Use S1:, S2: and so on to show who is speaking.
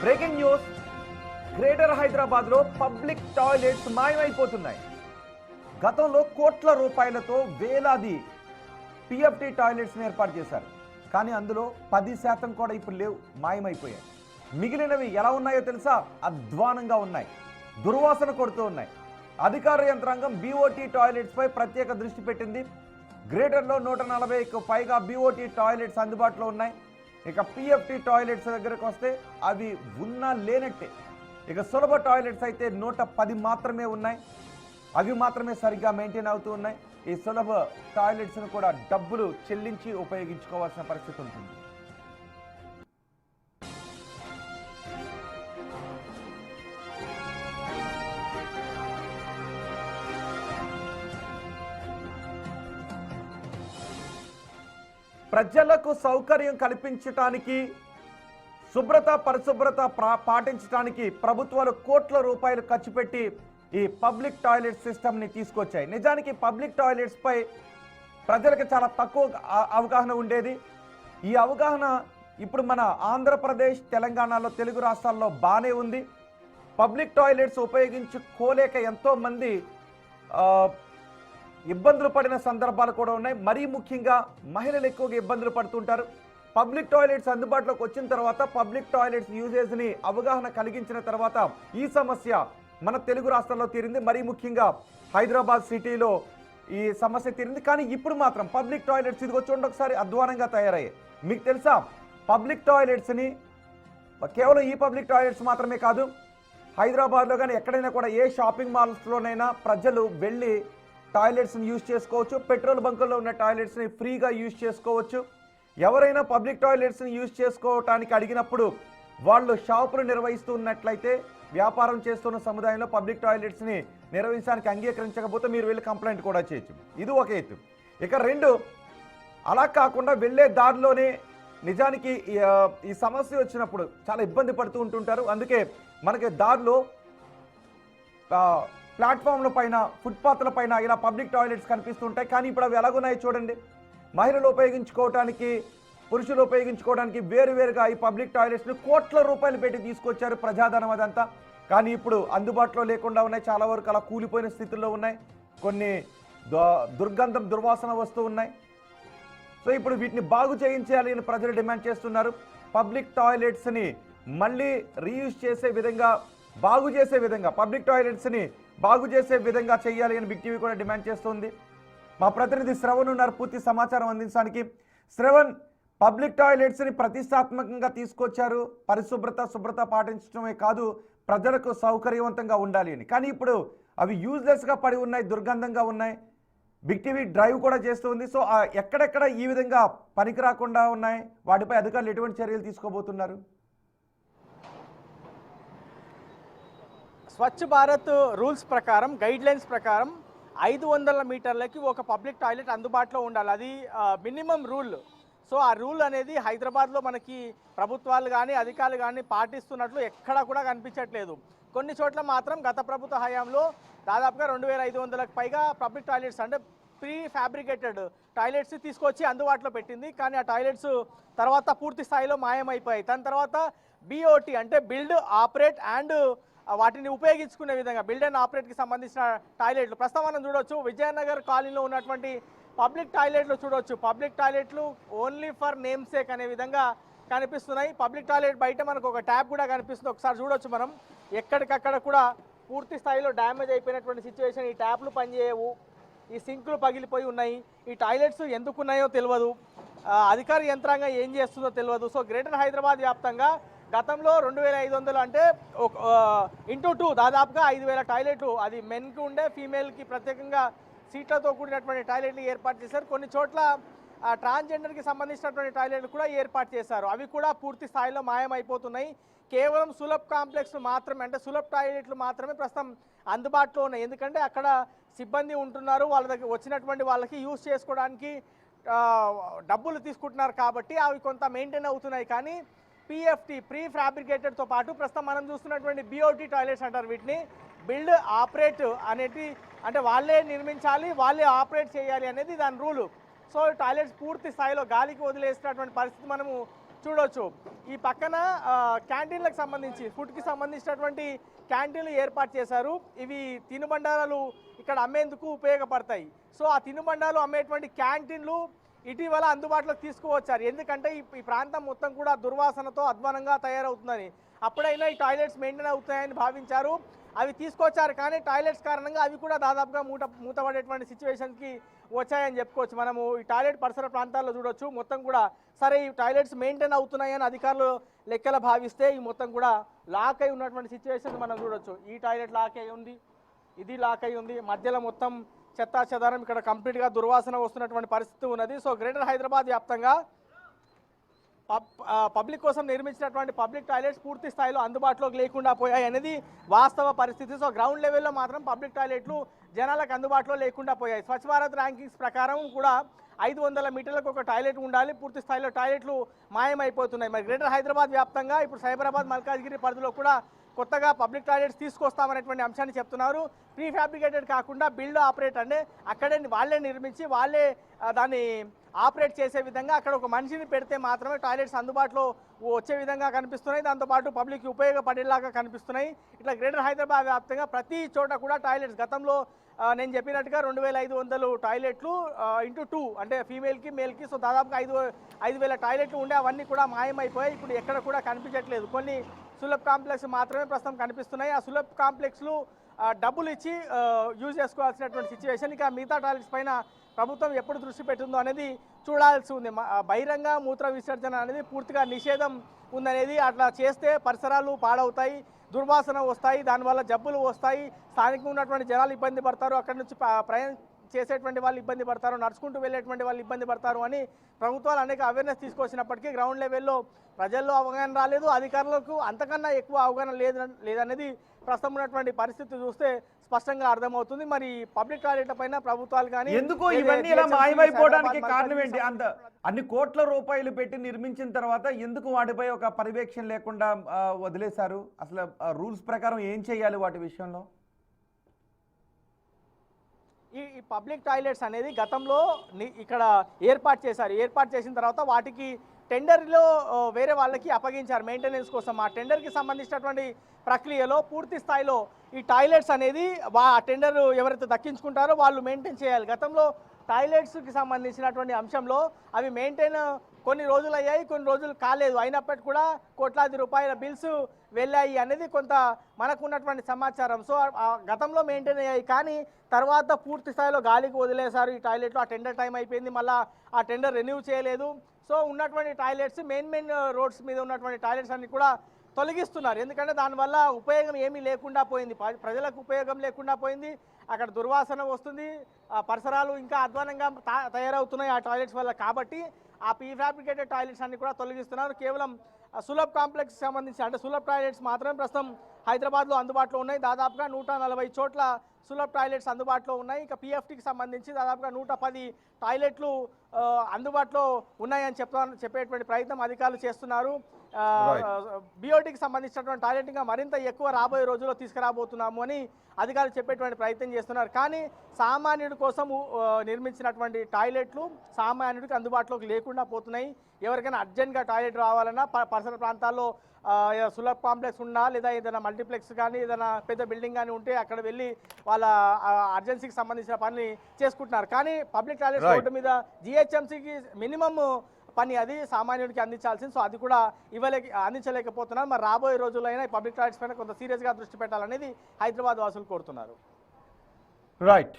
S1: Breaking news. Greater Hyderabad లో public toilets మాయమైపోతున్నాయి. గతంలో కోట్ల రూపాయలతో వేలాది పిఎఫ్టి టాయిలెట్స్ ఏర్పాటు చేశారు. కానీ అందులో 10% కూడా ఇప్పుడు లేవు, మాయమైపోయాయి. మిగిలినవి ఎలా ఉన్నాయో తెలుసా? అధ్వానంగా ఉన్నాయి, దుర్వాసన కొడుతూ ఉన్నాయి. అధికార యంత్రాంగం బీఓటీ టాయిలెట్స్ పై ప్రత్యేక దృష్టి పెట్టింది. గ్రేటర్లో 140కు పైగా బీఓటీ టాయిలెట్స్ అందుబాటులో ఉన్నాయి. ఇక పిఎఫ్టి టాయిలెట్స్ దగ్గరకు వస్తే అవి ఉన్నా లేనట్టే. ఇక సులభ టాయిలెట్స్ అయితే 110 మాత్రమే ఉన్నాయి. అవి మాత్రమే సరిగ్గా మెయింటైన్ అవుతూ ఉన్నాయి. ఈ సులభ టాయిలెట్స్ను కూడా డబ్బులు చెల్లించి ఉపయోగించుకోవాల్సిన పరిస్థితి ఉంటుంది. ప్రజలకు సౌకర్యం కల్పించడానికి, శుభ్రత పరిశుభ్రత పాటించడానికి ప్రభుత్వాలు కోట్ల రూపాయలు ఖర్చు పెట్టి ఈ పబ్లిక్ టాయిలెట్ సిస్టమ్ని తీసుకొచ్చాయి. నిజానికి పబ్లిక్ టాయిలెట్స్ పై ప్రజలకు చాలా తక్కువ అవగాహన ఉండేది. ఈ అవగాహన ఇప్పుడు మన ఆంధ్రప్రదేశ్, తెలంగాణలో, తెలుగు రాష్ట్రాల్లో బాగానే ఉంది. పబ్లిక్ టాయిలెట్స్ ఉపయోగించుకోలేక ఎంతోమంది ఇబ్బందులు పడిన సందర్భాలు కూడా ఉన్నాయి. మరీ ముఖ్యంగా మహిళలు ఎక్కువగా ఇబ్బందులు పడుతుంటారు. పబ్లిక్ టాయిలెట్స్ అందుబాటులోకి వచ్చిన తర్వాత, పబ్లిక్ టాయిలెట్స్ యూజేజ్ని అవగాహన కలిగించిన తర్వాత ఈ సమస్య మన తెలుగు రాష్ట్రాల్లో తీరింది. మరీ ముఖ్యంగా హైదరాబాద్ సిటీలో ఈ సమస్య తీరింది. కానీ ఇప్పుడు మాత్రం పబ్లిక్ టాయిలెట్స్ ఇదిగో చూడండి ఒకసారి, అధ్వానంగా తయారయ్యాయి. మీకు తెలుసా, పబ్లిక్ టాయిలెట్స్ని కేవలం ఈ పబ్లిక్ టాయిలెట్స్ మాత్రమే కాదు, హైదరాబాద్లో కానీ ఎక్కడైనా కూడా ఏ షాపింగ్ మాల్స్లోనైనా ప్రజలు వెళ్ళి టాయిలెట్స్ని యూజ్ చేసుకోవచ్చు. పెట్రోల్ బంకుల్లో ఉన్న టాయిలెట్స్ని ఫ్రీగా యూజ్ చేసుకోవచ్చు. ఎవరైనా పబ్లిక్ టాయిలెట్స్ని యూజ్ చేసుకోవటానికి అడిగినప్పుడు వాళ్ళు షాపులు నిర్వహిస్తున్నట్లయితే, వ్యాపారం చేస్తున్న సముదాయంలో పబ్లిక్ టాయిలెట్స్ని నిర్వహించడానికి అంగీకరించకపోతే మీరు వెళ్ళి కంప్లైంట్ కూడా చేయొచ్చు. ఇది ఒక ఎత్తు. ఇక రెండు, అలా కాకుండా వెళ్ళే దారిలోనే నిజానికి ఈ సమస్య వచ్చినప్పుడు చాలా ఇబ్బంది పడుతూ ఉంటుంటారు. అందుకే మనకి దారిలో ప్లాట్ఫామ్ల పైన, ఫుట్పాత్ల పైన ఇలా పబ్లిక్ టాయిలెట్స్ కనిపిస్తుంటాయి. కానీ ఇప్పుడు అవి ఎలాగున్నాయో చూడండి. మహిళలు ఉపయోగించుకోవడానికి, పురుషులు ఉపయోగించుకోవడానికి వేరువేరుగా ఈ పబ్లిక్ టాయిలెట్స్ని కోట్ల రూపాయలు పెట్టి తీసుకొచ్చారు, ప్రజాధనం అదంతా. కానీ ఇప్పుడు అందుబాటులో లేకుండా ఉన్నాయి. చాలా వరకు అలా కూలిపోయిన స్థితిలో ఉన్నాయి. కొన్ని దుర్గంధం, దుర్వాసన వస్తూ ఉన్నాయి. సో ఇప్పుడు వీటిని బాగు చేయించాలి అని ప్రజలు డిమాండ్ చేస్తున్నారు. పబ్లిక్ టాయిలెట్స్ని మళ్ళీ రీయూజ్ చేసే విధంగా, బాగు చేసే విధంగా, పబ్లిక్ టాయిలెట్స్ని బాగు చేసే విధంగా చేయాలి అని బిగ్ టీవీ కూడా డిమాండ్ చేస్తుంది. మా ప్రతినిధి శ్రవణ్ ఉన్నారు పూర్తి సమాచారం అందించడానికి. శ్రవణ్, పబ్లిక్ టాయిలెట్స్ని ప్రతిష్టాత్మకంగా తీసుకొచ్చారు. శుభ్రత పాటించడమే కాదు, ప్రజలకు సౌకర్యవంతంగా ఉండాలి అని. కానీ ఇప్పుడు అవి యూజ్లెస్గా పడి ఉన్నాయి, దుర్గంధంగా ఉన్నాయి. బిగ్ టీవీ డ్రైవ్ కూడా చేస్తుంది. సో ఎక్కడెక్కడ ఈ విధంగా పనికి రాకుండా ఉన్నాయి, వాటిపై అధికారులు ఎటువంటి చర్యలు తీసుకోబోతున్నారు?
S2: స్వచ్ఛ భారత్ రూల్స్ ప్రకారం, గైడ్లైన్స్ ప్రకారం 500 మీటర్లకి ఒక పబ్లిక్ టాయిలెట్ అందుబాటులో ఉండాలి. అది మినిమం రూల్. సో ఆ రూల్ అనేది హైదరాబాద్లో మనకి ప్రభుత్వాలు కానీ, అధికారులు కానీ పాటిస్తున్నట్లు ఎక్కడా కూడా కనిపించట్లేదు. కొన్ని చోట్ల మాత్రం గత ప్రభుత్వ హయాంలో దాదాపుగా 2500కు పైగా పబ్లిక్ టాయిలెట్స్, అంటే ప్రీ ఫ్యాబ్రికేటెడ్ టాయిలెట్స్ తీసుకొచ్చి అందుబాటులో పెట్టింది. కానీ ఆ టాయిలెట్స్ తర్వాత పూర్తి స్థాయిలో మాయమైపోయాయి. దాని తర్వాత బీఓటీ అంటే బిల్డ్, ఆపరేట్ అండ్ వాటిని ఉపయోగించుకునే విధంగా, బిల్డ్ అండ్ ఆపరేట్కి సంబంధించిన టాయిలెట్లు ప్రస్తుతం మనం చూడవచ్చు. విజయనగర్ కాలనీలో ఉన్నటువంటి పబ్లిక్ టాయిలెట్లు చూడవచ్చు. పబ్లిక్ టాయిలెట్లు ఓన్లీ ఫర్ నేమ్ సేక్ అనే విధంగా కనిపిస్తున్నాయి. పబ్లిక్ టాయిలెట్ బయట మనకు ఒక ట్యాప్ కూడా కనిపిస్తుంది, ఒకసారి చూడొచ్చు మనం. ఎక్కడికక్కడ కూడా పూర్తి స్థాయిలో డ్యామేజ్ అయిపోయినటువంటి సిచ్యువేషన్. ఈ ట్యాప్లు పనిచేయవు, ఈ సింకులు పగిలిపోయి ఉన్నాయి. ఈ టాయిలెట్స్ ఎందుకున్నాయో తెలియదు, అధికార యంత్రాంగం ఏం చేస్తుందో తెలియదు. సో గ్రేటర్ హైదరాబాద్ వ్యాప్తంగా గతంలో 2500 అంటే ఇంటూ 2 దాదాపుగా 5000 టాయిలెట్లు, అది మెన్కి ఉండే, ఫీమేల్కి ప్రత్యేకంగా సీట్లతో కూడినటువంటి టాయిలెట్లు ఏర్పాటు చేశారు. కొన్ని చోట్ల ట్రాన్స్జెండర్కి సంబంధించినటువంటి టాయిలెట్లు కూడా ఏర్పాటు చేశారు. అవి కూడా పూర్తి స్థాయిలో మాయమైపోతున్నాయి. కేవలం సులభ్ కాంప్లెక్స్ మాత్రమే, అంటే సులభ్ టాయిలెట్లు మాత్రమే ప్రస్తుతం అందుబాటులో ఉన్నాయి. ఎందుకంటే అక్కడ సిబ్బంది ఉంటున్నారు, వాళ్ళ దగ్గర వచ్చినటువంటి వాళ్ళకి యూజ్ చేసుకోవడానికి డబ్బులు తీసుకుంటున్నారు కాబట్టి అవి కొంత మెయింటైన్ అవుతున్నాయి. కానీ పిఎఫ్టి, ప్రీ ఫ్యాబ్రికేటెడ్తో పాటు ప్రస్తుతం మనం చూస్తున్నటువంటి బీఓటీ టాయిలెట్స్ అంటారు వీటిని, బిల్డ్, ఆపరేట్ అనేది, అంటే వాళ్ళే నిర్మించాలి, వాళ్ళే ఆపరేట్ చేయాలి అనేది దాని రూలు. సో టాయిలెట్స్ పూర్తి స్థాయిలో గాలికి వదిలేసినటువంటి పరిస్థితి మనము చూడొచ్చు. ఈ పక్కన క్యాంటీన్లకు సంబంధించి ఫుడ్కి సంబంధించినటువంటి క్యాంటీన్లు ఏర్పాటు చేశారు. ఇవి తినుబండారాలు ఇక్కడ అమ్మేందుకు ఉపయోగపడతాయి. సో ఆ తినుబండారాలు అమ్మేటువంటి క్యాంటీన్లు ఇటీవల అందుబాటులోకి తీసుకువచ్చారు. ఎందుకంటే ఈ ప్రాంతం మొత్తం కూడా దుర్వాసనతో అధ్వానంగా తయారవుతుందని, అప్పుడైనా ఈ టాయిలెట్స్ మెయింటైన్ అవుతాయని భావించారు. అవి తీసుకొచ్చారు, కానీ టాయిలెట్స్ కారణంగా అవి కూడా దాదాపుగా మూతపడేటువంటి సిచ్యువేషన్కి వచ్చాయని చెప్పుకోవచ్చు. మనము ఈ టాయిలెట్ పరిసర ప్రాంతాల్లో చూడొచ్చు. మొత్తం కూడా సరే ఈ టాయిలెట్స్ మెయింటైన్ అవుతున్నాయని అధికారులు లెక్కలు భావిస్తే ఈ మొత్తం కూడా లాక్ అయి ఉన్నటువంటి సిచ్యువేషన్ మనం చూడొచ్చు. ఈ టాయిలెట్ లాక్ అయి ఉంది, ఇది లాక్ అయి ఉంది, మధ్యలో మొత్తం చెత్తా చెదారం, ఇక్కడ కంప్లీట్గా దుర్వాసన వస్తున్నటువంటి పరిస్థితి ఉన్నది. సో గ్రేటర్ హైదరాబాద్ వ్యాప్తంగా పబ్లిక్ కోసం నిర్మించినటువంటి పబ్లిక్ టాయిలెట్స్ పూర్తి స్థాయిలో అందుబాటులోకి లేకుండా పోయాయి అనేది వాస్తవ పరిస్థితి. సో గ్రౌండ్ లెవెల్లో మాత్రం పబ్లిక్ టాయిలెట్లు జనాలకు అందుబాటులో లేకుండా పోయాయి. స్వచ్ఛ భారత్ ర్యాంకింగ్స్ ప్రకారం కూడా 500 మీటర్లకు ఒక టాయిలెట్ ఉండాలి, పూర్తి స్థాయిలో టాయిలెట్లు మాయమైపోతున్నాయి. మరి గ్రేటర్ హైదరాబాద్ వ్యాప్తంగా ఇప్పుడు సైబరాబాద్, మల్కాజ్గిరి పరిధిలో కూడా కొత్తగా పబ్లిక్ టాయిలెట్స్ తీసుకొస్తామనేటువంటి అంశాన్ని చెప్తున్నారు. ప్రీ ఫ్యాబ్రికేటెడ్ కాకుండా బిల్డ్ ఆపరేట్ అంటే అక్కడే వాళ్ళే నిర్మించి వాళ్ళే దాన్ని ఆపరేట్ చేసే విధంగా అక్కడ ఒక మనిషిని పెడితే మాత్రమే టాయిలెట్స్ అందుబాటులో వచ్చే విధంగా కనిపిస్తున్నాయి. దాంతోపాటు పబ్లిక్కి ఉపయోగపడేలాగా కనిపిస్తున్నాయి. ఇట్లా గ్రేటర్ హైదరాబాద్ వ్యాప్తంగా ప్రతి చోట కూడా టాయిలెట్స్ గతంలో నేను చెప్పినట్టుగా 2500 టాయిలెట్లు ఇంటూ 2 అంటే ఫీమేల్కి మేల్కి, సో దాదాపుగా 5000 టాయిలెట్లు ఉండే అవన్నీ కూడా మాయమైపోయాయి. ఇప్పుడు ఎక్కడ కూడా కనిపించట్లేదు. కొన్ని సులభ్ కాంప్లెక్స్ మాత్రమే ప్రస్తుతం కనిపిస్తున్నాయి. ఆ సులభ్ కాంప్లెక్స్లు డబ్బులు ఇచ్చి యూజ్ చేసుకోవాల్సినటువంటి సిచ్యువేషన్. ఇక మిగతా టాయిలెట్స్ పైన ప్రభుత్వం ఎప్పుడు దృష్టి పెట్టిందో అనేది చూడాల్సి ఉంది. బహిరంగ మూత్ర విసర్జన అనేది పూర్తిగా నిషేధం ఉందనేది, అట్లా చేస్తే పరిసరాలు పాడవుతాయి, దుర్వాసన వస్తాయి, దానివల్ల జబ్బులు వస్తాయి, స్థానికంగా ఉన్నటువంటి జనాలు ఇబ్బంది పడతారు, అక్కడి నుంచి ప్రయాణం చేసేటువంటి వాళ్ళు ఇబ్బంది పడతారు, నడుచుకుంటూ వెళ్ళేటువంటి వాళ్ళు ఇబ్బంది పడతారు అని ప్రభుత్వాలు అనేక అవేర్నెస్ తీసుకొచ్చినప్పటికీ గ్రౌండ్ లెవెల్లో ప్రజల్లో అవగాహన రాలేదు, అధికారులకు అంతకన్నా ఎక్కువ అవగాహన లేదనేది ప్రస్తుతం ఉన్నటువంటి పరిస్థితి చూస్తే స్పష్టంగా అర్థమవుతుంది. మరి పబ్లిక్ టాయిలెట్ల పైన ప్రభుత్వాలు కానీ
S1: ఎందుకు ఇవన్నీ ఇలా మాయమైపోవడానికి కారణం ఏంటి? అంత అన్ని కోట్ల రూపాయలు పెట్టి నిర్మించిన తర్వాత ఎందుకు వాటిపై ఒక పర్యవేక్షణ లేకుండా వదిలేశారు? అసలు రూల్స్ ప్రకారం ఏం చేయాలి వాటి విషయంలో?
S2: ఈ పబ్లిక్ టాయిలెట్స్ అనేది గతంలో ఇక్కడ ఏర్పాటు చేశారు. ఏర్పాటు చేసిన తర్వాత వాటికి టెండర్లో వేరే వాళ్ళకి అప్పగించారు మెయింటెనెన్స్ కోసం. ఆ టెండర్కి సంబంధించినటువంటి ప్రక్రియలో పూర్తి స్థాయిలో ఈ టాయిలెట్స్ అనేది ఆ టెండర్ ఎవరైతే దక్కించుకుంటారో వాళ్ళు మెయింటైన్ చేయాలి. గతంలో టాయిలెట్స్కి సంబంధించినటువంటి అంశంలో అవి మెయింటైన్ కొన్ని రోజులు అయ్యాయి, కొన్ని రోజులు కాలేదు. అయినప్పటికీ కూడా కోట్లాది రూపాయల బిల్స్ వెళ్ళాయి అనేది కొంత మనకున్నటువంటి సమాచారం. సో గతంలో మెయింటైన్ అయ్యాయి, కానీ తర్వాత పూర్తి స్థాయిలో గాలికి వదిలేశారు ఈ టాయిలెట్లు. ఆ టెండర్ టైం అయిపోయింది, మళ్ళీ ఆ టెండర్ రెన్యూ చేయలేదు. సో ఉన్నటువంటి టాయిలెట్స్ మెయిన్ రోడ్స్ మీద ఉన్నటువంటి టాయిలెట్స్ అన్ని కూడా తొలగిస్తున్నారు. ఎందుకంటే దానివల్ల ఉపయోగం ఏమీ లేకుండా పోయింది, ప్రజలకు ఉపయోగం లేకుండా పోయింది, అక్కడ దుర్వాసన వస్తుంది, పరిసరాలు ఇంకా అధ్వానంగా తయారవుతున్నాయి ఆ టాయిలెట్స్ వల్ల. కాబట్టి ఆ ప్రీ ఫ్యాబ్రికేటెడ్ టాయిలెట్స్ అన్ని కూడా తొలగిస్తున్నారు. కేవలం సులభ్ కాంప్లెక్స్ సంబంధించి అంటే సులభ్ టాయిలెట్స్ మాత్రమే ప్రస్తుతం హైదరాబాద్లో అందుబాటులో ఉన్నాయి. దాదాపుగా 140 చోట్ల సులభ్ టాయిలెట్స్ అందుబాటులో ఉన్నాయి. ఇక పిఎఫ్టీకి సంబంధించి దాదాపుగా 110 టాయిలెట్లు అందుబాటులో ఉన్నాయని చెప్పేటువంటి ప్రయత్నం అధికారులు చేస్తున్నారు. బిఓటీకి సంబంధించినటువంటి టాయిలెట్ ఇంకా మరింత ఎక్కువ రాబోయే రోజుల్లో తీసుకురాబోతున్నాము అని అధికారులు చెప్పేటువంటి ప్రయత్నం చేస్తున్నారు. కానీ సామాన్యుడి కోసం నిర్మించినటువంటి టాయిలెట్లు సామాన్యుడికి అందుబాటులోకి లేకుండా పోతున్నాయి. ఎవరికైనా అర్జెంట్గా టాయిలెట్ రావాలన్నా పరిసర ప్రాంతాల్లో సులభ్ కాంప్లెక్స్ ఉన్నా లేదా ఏదైనా మల్టీప్లెక్స్ కానీ ఏదైనా పెద్ద బిల్డింగ్ కానీ ఉంటే అక్కడ వెళ్ళి వాళ్ళ అర్జెన్సీకి సంబంధించిన పని చేసుకుంటున్నారు. కానీ పబ్లిక్ టాయిలెట్స్ రోడ్డు మీద జిహెచ్ఎంసీకి మినిమం పని అది సామాన్యుడికి అందించాల్సింది. సో అది కూడా అందించలేకపోతున్నారు. మరి రాబోయే రోజుల్లో అయినా పబ్లిక్ టాయిలెట్స్ పైన కొంత సీరియస్గా దృష్టి పెట్టాలనేది హైదరాబాద్ వాసులు కోరుతున్నారు.
S1: రైట్.